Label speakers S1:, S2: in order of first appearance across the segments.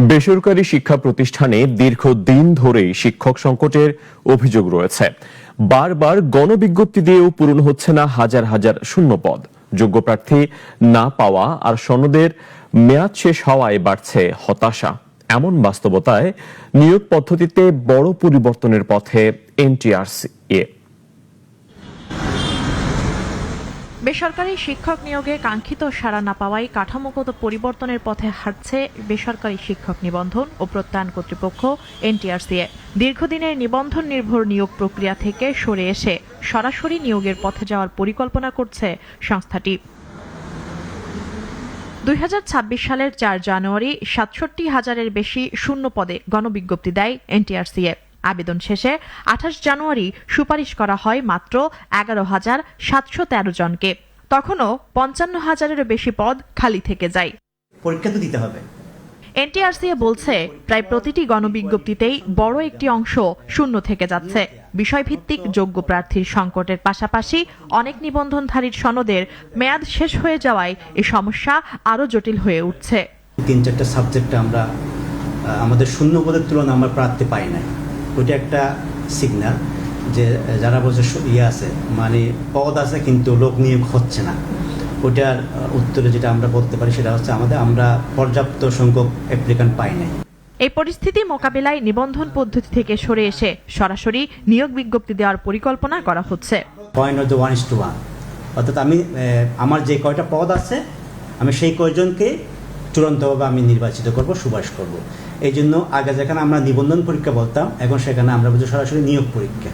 S1: বেসরকারি শিক্ষা প্রতিষ্ঠানে দীর্ঘদিন ধরেই শিক্ষক সংকটের অভিযোগ রয়েছে। বারবার গণবিজ্ঞপ্তি দিয়েও পূরণ হচ্ছে না হাজার হাজার শূন্য পদ। যোগ্য প্রার্থী না পাওয়া আর সনদের মেয়াদ শেষ হওয়ায় বাড়ছে হতাশা। এমন বাস্তবতায় নিয়োগ পদ্ধতিতে বড় পরিবর্তনের পথে এনটিআরসি।
S2: বেসরকারি শিক্ষক নিয়োগে কাঙ্ক্ষিত সাড়া না পাওয়ায় কাঠামোগত পরিবর্তনের পথে হাঁটছে বেসরকারি শিক্ষক নিবন্ধন ও প্রত্যয়ন কর্তৃপক্ষ এনটিআরসি। দীর্ঘদিনের নিবন্ধন নির্ভর নিয়োগ প্রক্রিয়া থেকে সরে এসে সরাসরি নিয়োগের পথে যাওয়ার পরিকল্পনা করছে সংস্থাটি। 2026 সালের 4 জানুয়ারি 67,000-এর বেশি শূন্য পদে গণবিজ্ঞপ্তি দেয় এনটিআরসি। আবেদন শেষে 28 জানুয়ারি সুপারিশ করা হয় মাত্র 11,713 জনকে। তখনও 55,000-এরও বেশি পদ খালি থেকে যায়।
S3: পরীক্ষা তো দিতে হবে।
S2: এনটিআরসি বলছে প্রায় প্রতিটি গণবিজ্ঞপ্তিতেই বড় একটি অংশ শূন্য থেকে যাচ্ছে। বিষয়ভিত্তিক যোগ্য প্রার্থীর সংকটের পাশাপাশি অনেক নিবন্ধনধারীর সনদের মেয়াদ শেষ হয়ে যাওয়ায় এই সমস্যা আরও জটিল হয়ে উঠছে।
S3: 3-4টা সাবজেক্টে আমরা আমাদের শূন্য পদের তুলনায় আমরা প্রার্থী পাই নাই। ওইটা একটা সিগন্যাল যে যারা বলছে আছে মানে পদ আছে কিন্তু লোক নিয়োগ হচ্ছে না। ওটার উত্তরে যেটা আমরা বলতে পারি সেটা হচ্ছে আমরা পর্যাপ্ত সংখ্যক অ্যাপ্লিক্যান্ট পাই নাই।
S2: এই পরিস্থিতি মোকাবিলায় নিবন্ধন পদ্ধতি থেকে সরে এসে সরাসরি নিয়োগ বিজ্ঞপ্তি দেওয়ার পরিকল্পনা করা হচ্ছে।
S3: পয়েন্ট হচ্ছে 1:1, অর্থাৎ আমি আমার যে কয়টা পদ আছে আমি সেই কয়জনকে চূড়ান্তভাবে আমি নির্বাচিত করব, সুপারিশ করব। এই জন্য আগে যেখানে আমরা নিবন্ধন পরীক্ষা বলতাম এখন সেখানে আমরা বলছি সরাসরি নিয়োগ পরীক্ষা।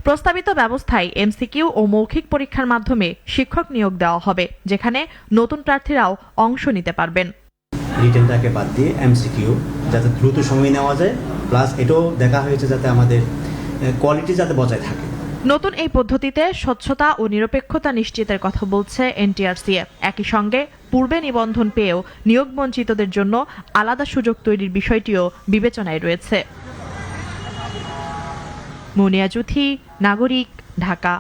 S2: প্রস্তাবিত ব্যবস্থায় এমসিকিউ ও মৌখিক পরীক্ষার মাধ্যমে শিক্ষক নিয়োগ দেওয়া হবে, যেখানে নতুন প্রার্থীরাও অংশ নিতে পারবেন।
S3: রিটেনটাকে বাদ দিয়ে এমসিকিউ যাতে দ্রুত সময় নেওয়া যায়, প্লাস এটাও দেখা হয়েছে যাতে আমাদের কোয়ালিটি যাতে বজায় থাকে।
S2: নতুন এই পদ্ধতিতে স্বচ্ছতা ও নিরপেক্ষতা নিশ্চিতের কথা বলছে এনটিআরসি। একই সঙ্গে পূর্বে নিবন্ধন পেয়েও নিয়োগ বঞ্চিতদের জন্য আলাদা সুযোগ তৈরির বিষয়টিও বিবেচনায় রয়েছে। মুনিয়া জুথি, নাগরিক, ঢাকা।